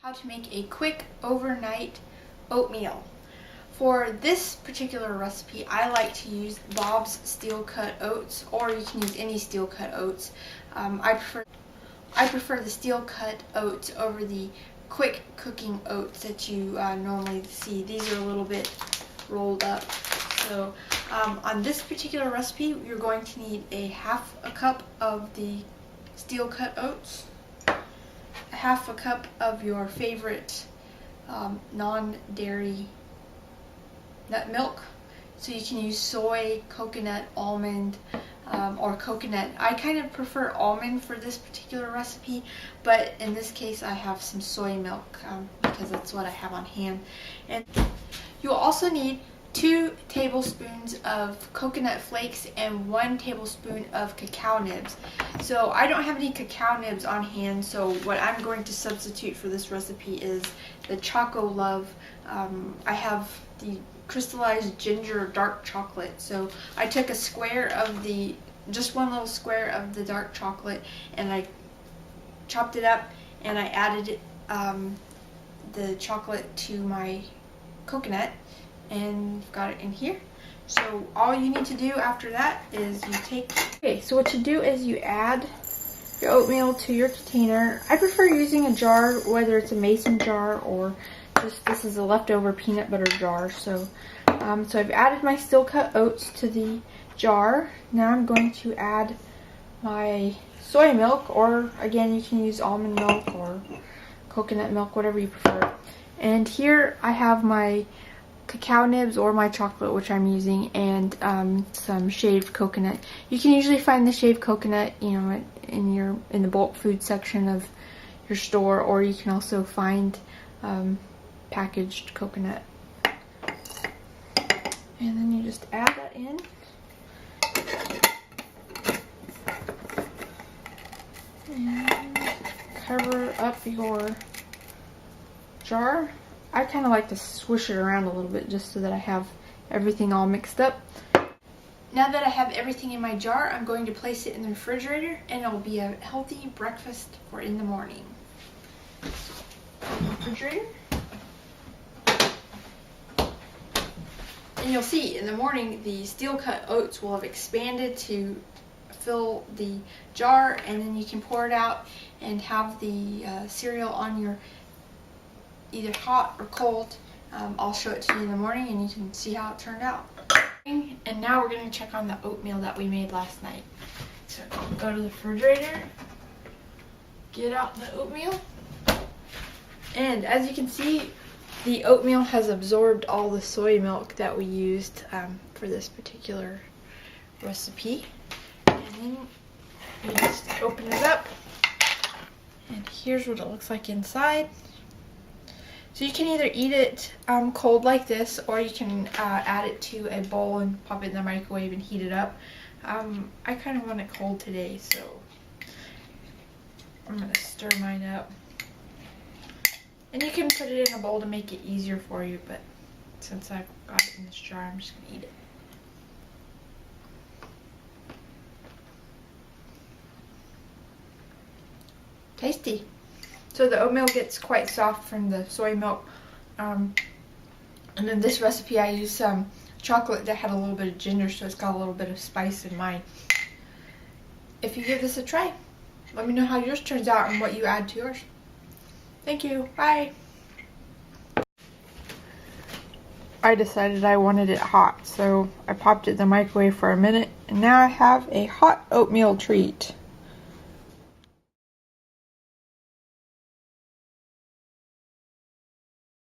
How to make a quick overnight oatmeal. For this particular recipe, I like to use Bob's steel cut oats, or you can use any steel cut oats. I prefer the steel cut oats over the quick cooking oats that you normally see. These are a little bit rolled up. So on this particular recipe, you're going to need half a cup of the steel cut oats, half a cup of your favorite non-dairy nut milk. So you can use soy, coconut, almond, or coconut. I kind of prefer almond for this particular recipe, but in this case I have some soy milk because that's what I have on hand. And you'll also need 2 tablespoons of coconut flakes and 1 tablespoon of cacao nibs. So I don't have any cacao nibs on hand, so what I'm going to substitute for this recipe is the Choco Love. I have the crystallized ginger dark chocolate. So I took a square of just one little square of the dark chocolate, and I chopped it up and I added the chocolate to my coconut and got it in here. So all you need to do after that is so what you do is you add your oatmeal to your container. I prefer using a jar, whether it's a mason jar or just this is a leftover peanut butter jar. So I've added my steel cut oats to the jar. Now I'm going to add my soy milk, or again you can use almond milk or coconut milk, whatever you prefer. And here I have my cacao nibs or my chocolate, which I'm using, and some shaved coconut. You can usually find the shaved coconut, in the bulk food section of your store, or you can also find packaged coconut. And then you just add that in. And cover up your jar. I kind of like to swish it around a little bit just so that I have everything all mixed up. Now that I have everything in my jar, I'm going to place it in the refrigerator, and it will be a healthy breakfast for in the morning. Refrigerator. And you'll see in the morning the steel cut oats will have expanded to fill the jar, and then you can pour it out and have the cereal on your either hot or cold. I'll show it to you in the morning and you can see how it turned out. And now we're going to check on the oatmeal that we made last night. So go to the refrigerator, get out the oatmeal, and as you can see, the oatmeal has absorbed all the soy milk that we used for this particular recipe. And then you just open it up, and here's what it looks like inside. So you can either eat it cold like this, or you can add it to a bowl and pop it in the microwave and heat it up. I kind of want it cold today, so I'm going to stir mine up. And you can put it in a bowl to make it easier for you, but since I've got it in this jar, I'm just going to eat it. Tasty. So the oatmeal gets quite soft from the soy milk. And in this recipe I used some chocolate that had a little bit of ginger, so it's got a little bit of spice in mine. If you give this a try, let me know how yours turns out and what you add to yours. Thank you. Bye. I decided I wanted it hot, so I popped it in the microwave for a minute, and now I have a hot oatmeal treat.